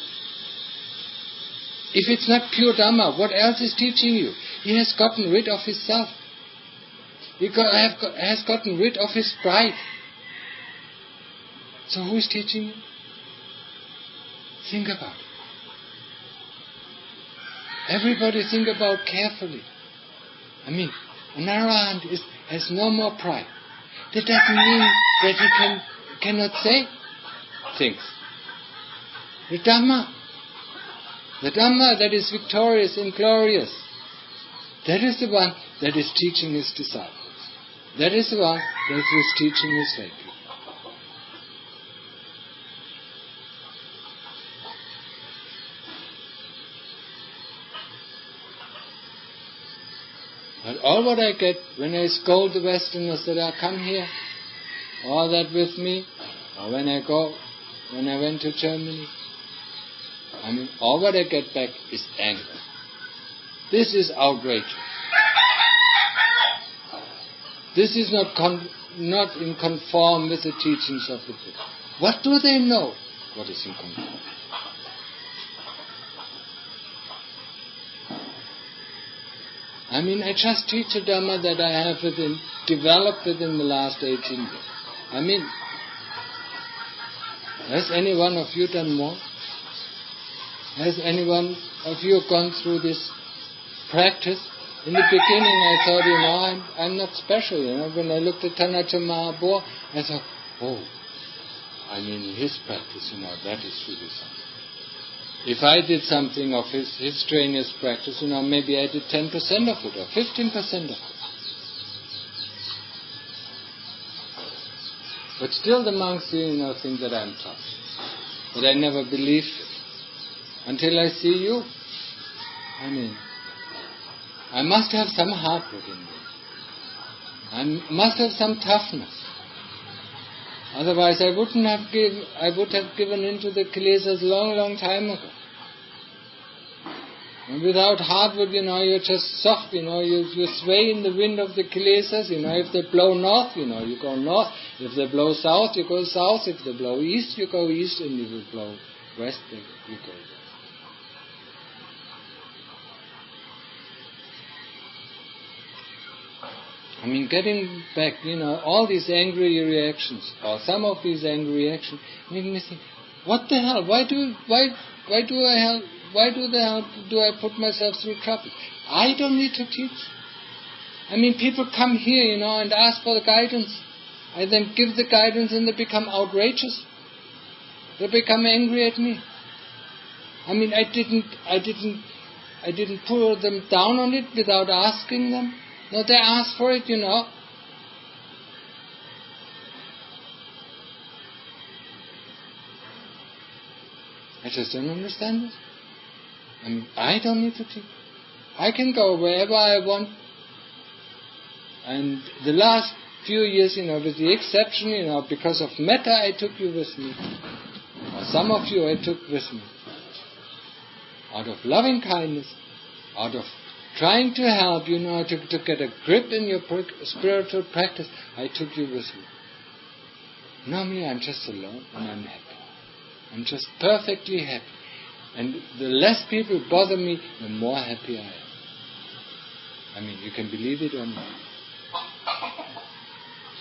If it's not pure Dhamma, what else is teaching you? He has gotten rid of his self. He has gotten rid of his pride. So who is teaching you? Think about it. Everybody think about carefully. I mean, an Arahant has no more pride. That doesn't mean that he cannot say things. The Dhamma that is victorious and glorious, that is the one that is teaching his disciples. That is the one that is teaching his lay people. But all what I get when I scold the Westerners that are come here, all that with me, or when I went to Germany, I mean, all what I get back is anger. This is outrageous. This is not in conform with the teachings of the Buddha. What do they know? What is in conform? I mean, I just teach a Dhamma that I have developed within the last 18 years. I mean, has any one of you done more? Has any one of you gone through this practice? In the beginning I thought, I'm not special, When I looked at Tanacha Mahabor, I thought, I mean, his practice, that is really something. If I did something of his strenuous practice, maybe I did 10% of it or 15% of it. But still the monks, think that I'm tough. But I never believed it. Until I see you. I mean, I must have some heart within me. I must have some toughness. Otherwise, I would have given into the kilesas long time ago. And without hardwood, you're just soft, you sway in the wind of the kilesas, if they blow north, you go north. If they blow south, you go south. If they blow east, you go east. And if they blow west, you go west. I mean, getting back, all these angry reactions, or some of these angry reactions, make me think, what the hell? Why do I put myself through trouble? I don't need to teach. I mean, people come here, and ask for the guidance. I then give the guidance, and they become outrageous. They become angry at me. I mean, I didn't put them down on it without asking them. No, they ask for it, I just don't understand this. I mean, I don't need to teach. I can go wherever I want. And the last few years, with the exception, because of metta, I took you with me. Or some of you I took with me. Out of loving kindness, out of trying to help you, to get a grip in your spiritual practice, I took you with me. Normally I'm just alone and I'm happy. I'm just perfectly happy. And the less people bother me, the more happy I am. I mean, you can believe it or not.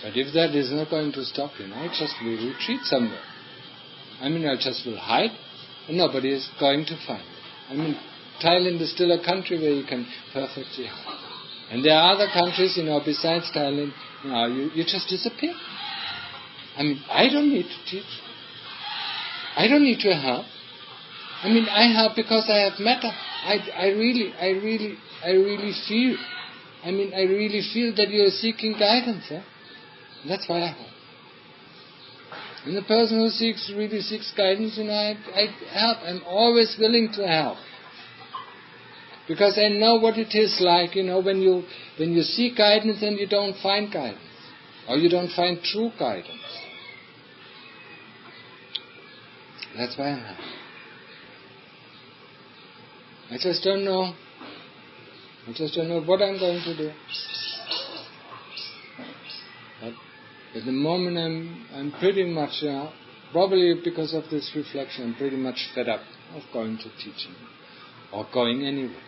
But if that is not going to stop you, I just will retreat somewhere. I mean, I just will hide and nobody is going to find me. I mean, Thailand is still a country where you can perfectly hide. And there are other countries, besides Thailand, you just disappear. I mean, I don't need to teach. I don't need to help. I mean, I help because I have metta. I really feel. I mean, I really feel that you are seeking guidance. That's why I help. And the person who really seeks guidance, I help. I'm always willing to help. Because I know what it is like, when you seek guidance and you don't find guidance. Or you don't find true guidance. That's why I'm happy. I just don't know. what I'm going to do. But At the moment I'm pretty much, probably because of this reflection, I'm pretty much fed up of going to teaching or going anywhere.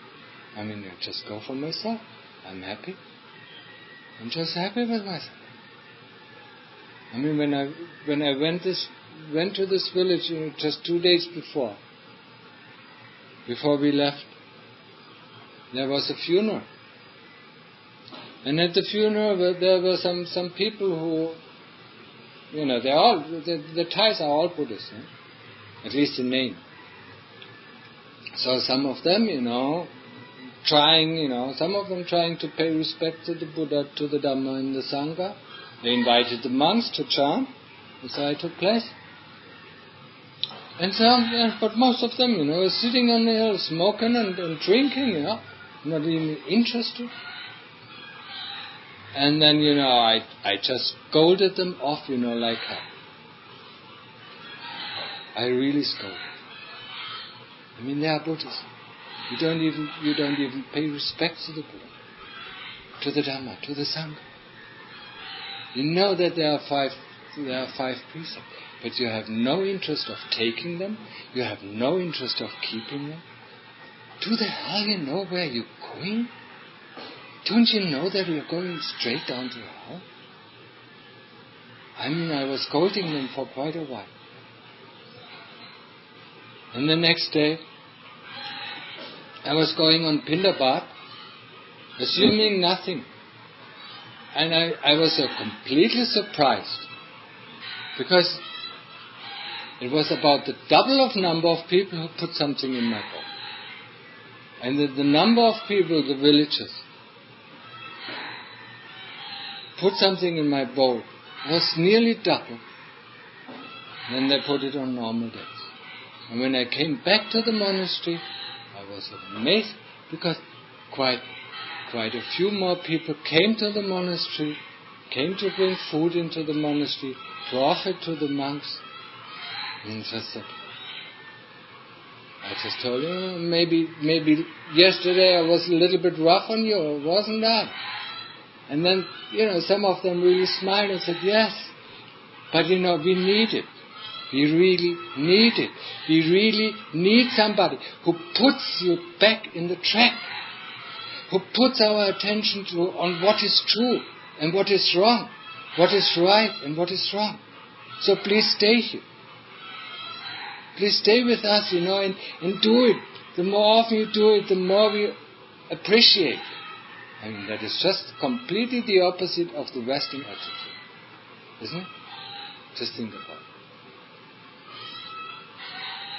I mean, I just go for myself. I'm happy. I'm just happy with myself. I mean, when I went to this village, just 2 days before we left, there was a funeral. And at the funeral, there were some people who, the Thais are all Buddhists, at least in name. So some of them, some of them trying to pay respect to the Buddha, to the Dhamma and the Sangha. They invited the monks to chant, and so I took place. But most of them, were sitting on the hill, smoking and drinking, not even interested. And then, I just scolded them off, like hell. I really scolded. I mean, they are Buddhists. You don't even pay respect to the Buddha, to the Dhamma, to the Sangha. You know that there are five precepts, but you have no interest of taking them. You have no interest of keeping them. Do the hell you know where you're going? Don't you know that you're going straight down to hell? I mean, I was scolding them for quite a while. And the next day, I was going on Pindabat, assuming nothing. And I was completely surprised, because it was about the double of number of people who put something in my bowl. And the number of people, the villagers, put something in my bowl was nearly double. Then they put it on normal days. And when I came back to the monastery, I was amazed, because quite a few more people came to the monastery, came to bring food into the monastery, to offer to the monks. And I just told you, maybe yesterday I was a little bit rough on you, wasn't I? And then, some of them really smiled and said, yes, but we need it. We really need it. We really need somebody who puts you back in the track, who puts our attention on what is true and what is wrong, what is right and what is wrong. So please stay here. Please stay with us, and do it. The more often you do it, the more we appreciate it. I mean, that is just completely the opposite of the Western attitude, isn't it? Just think about it.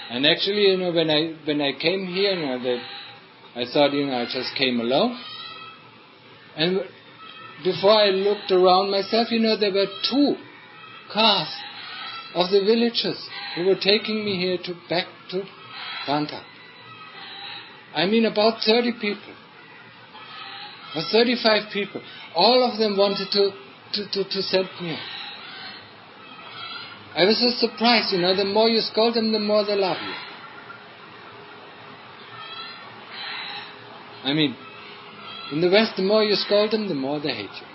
And actually, when I came here, I thought, I just came alone. And before I looked around myself, there were 2 cars of the villagers who were taking me here back to Banta. I mean, about 30 people. Or 35 people. All of them wanted to send me off. I was so surprised, the more you scold them, the more they love you. I mean, in the West, the more you scold them, the more they hate you.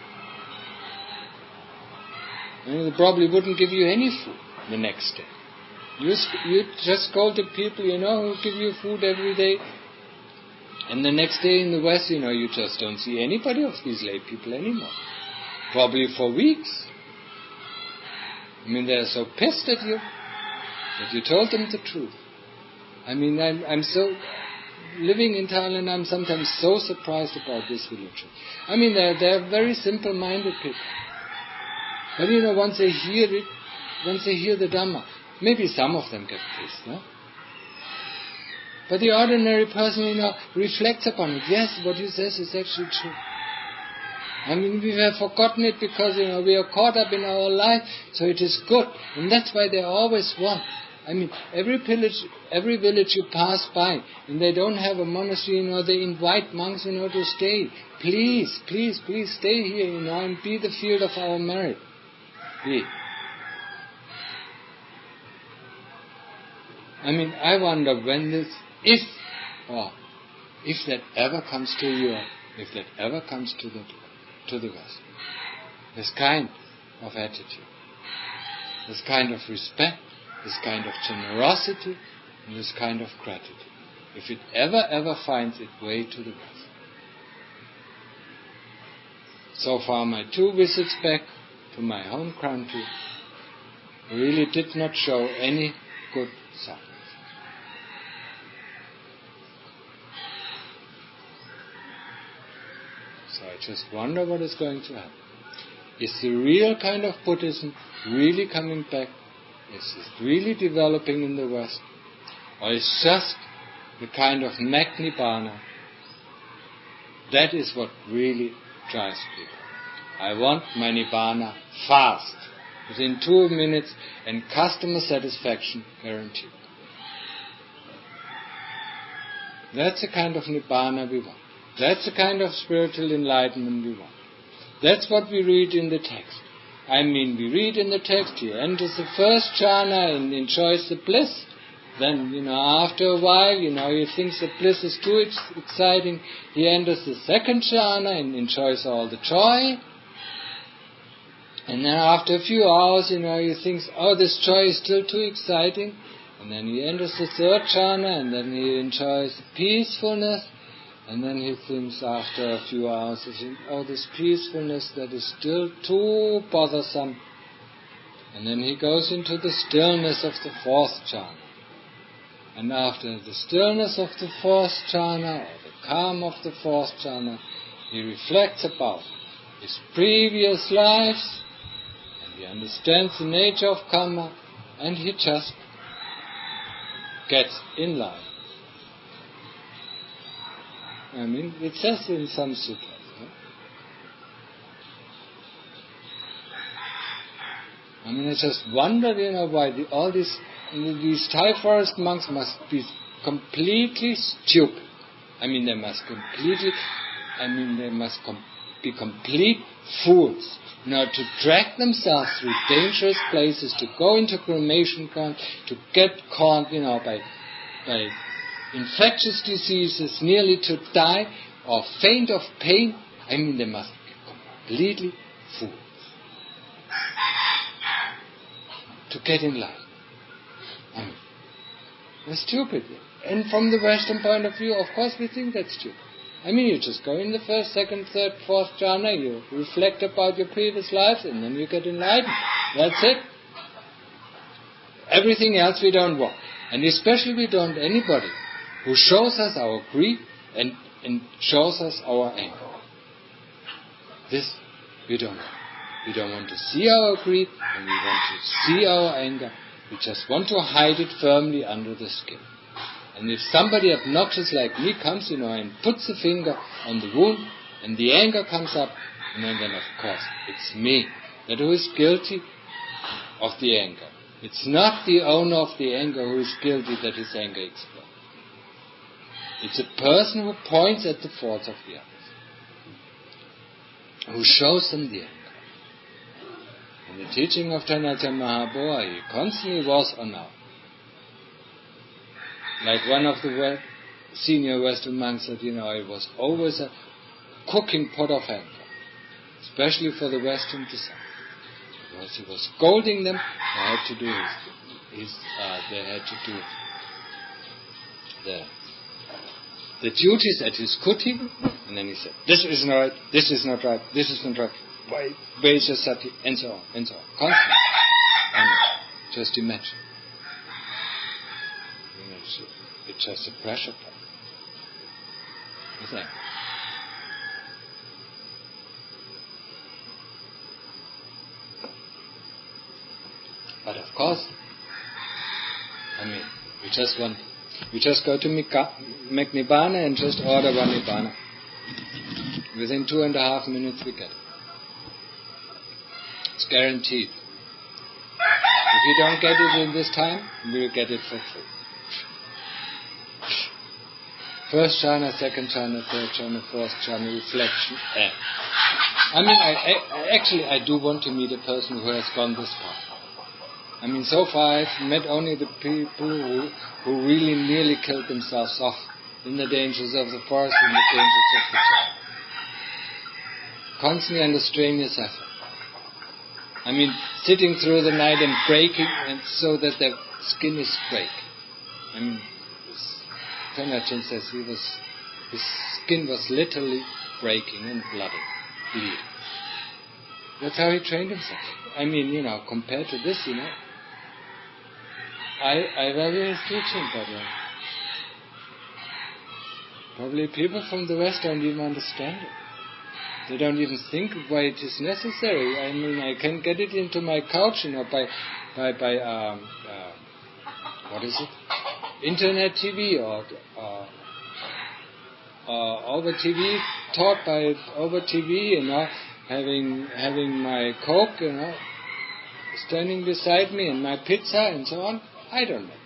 I mean, they probably wouldn't give you any food the next day. You just scold the people, who give you food every day. And the next day in the West, you just don't see anybody of these lay people anymore. Probably for weeks. I mean, they're so pissed at you that you told them the truth. I mean, I'm so... Living in Thailand, I'm sometimes so surprised about this religion. I mean, they're very simple-minded people. But, once they hear it, once they hear the Dhamma, maybe some of them get pissed, no? But the ordinary person, reflects upon it. Yes, what he says is actually true. I mean, we have forgotten it because, we are caught up in our life, so it is good. And that's why they always want. I mean, every village you pass by, and they don't have a monastery, they invite monks, to stay. Please, please, please stay here, and be the field of our merit. Be. I mean, I wonder when this, if that ever comes to Europe, if that ever comes to the West, this kind of attitude, this kind of respect, this kind of generosity, and this kind of gratitude, if it ever finds its way to the West. So far, my 2 visits back to my home country really did not show any good signs. So I just wonder what is going to happen. Is the real kind of Buddhism really coming back? Is it really developing in the West? Or is just the kind of Nibbana? That is what really drives people. I want my Nibbana fast, within 2 minutes, and customer satisfaction guaranteed. That's the kind of Nibbana we want. That's the kind of spiritual enlightenment we want. That's what we read in the text. I mean, we read in the text, he enters the first jhana and enjoys the bliss. Then, after a while, he thinks the bliss is too exciting. He enters the second jhana and enjoys all the joy. And then after a few hours, he thinks, this joy is still too exciting. And then he enters the third jhana and then he enjoys the peacefulness. And then he thinks after a few hours, he thinks, this peacefulness that is still too bothersome. And then he goes into the stillness of the fourth jhana. And after the stillness of the fourth jhana, or the calm of the fourth jhana, he reflects about his previous lives, and he understands the nature of karma, and he just gets in line. I mean, it says in some sutras. I mean, I just wonder, why all these Thai forest monks must be completely stupid. I mean, they must be complete fools. To drag themselves through dangerous places, to go into cremation camps, to get caught, by infectious diseases, nearly to die or faint of pain. I mean, they must be completely fools to get in line. I mean, they're stupid. And from the Western point of view, of course, we think that's stupid. I mean, you just go in the first, second, third, fourth jhana, you reflect about your previous lives, and then you get enlightened. That's it. Everything else we don't want. And especially we don't want anybody who shows us our greed and shows us our anger. This we don't want. We don't want to see our greed, and we want to see our anger. We just want to hide it firmly under the skin. And if somebody obnoxious like me comes, and puts a finger on the wound, and the anger comes up, then of course it's me that who is guilty of the anger. It's not the owner of the anger who is guilty that his anger explodes. It's a person who points at the faults of the others, who shows them the anger. In the teaching of Thanata Mahaboa, he constantly was on out. Like one of the senior Western monks said, it was always a cooking pot of anger, especially for the Western disciples. Because he was scolding them, they had to do the duties at his kuti, and then he said, this is not right, this is not right, this is not right, where is your sati, and so on, constantly. And just imagine. It's just a pressure point. Isn't it? But of course, we just go to make Nibbana and just order one Nibbana. Within 2.5 minutes we get it. It's guaranteed. If you don't get it in this time, we'll get it for free. First jhana, second jhana, third jhana, fourth jhana, reflection. I mean, I do want to meet a person who has gone this path. I mean, so far I've met only the people who really nearly killed themselves off in the dangers of the forest, in the dangers of the jungle. Constantly under strenuous effort. I mean, sitting through the night and breaking, and so that their skin is break. I mean, Tenachin says his skin was literally breaking and bleeding. That's how he trained himself. I mean, compared to this, I value his teaching, but probably people from the West don't even understand it. They don't even think why it is necessary. I mean, I can get it into my culture, by what is it? Internet TV or over TV, taught by over TV, having my Coke, standing beside me and my pizza and so on. I don't know.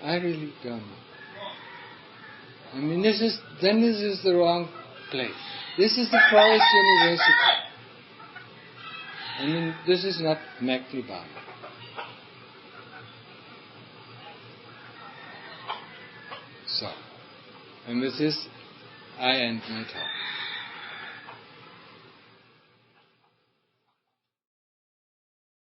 I really don't know. I mean, this is the wrong place. This is the Forest University. I mean, this is not Magnified. So, and with this, I end my talk.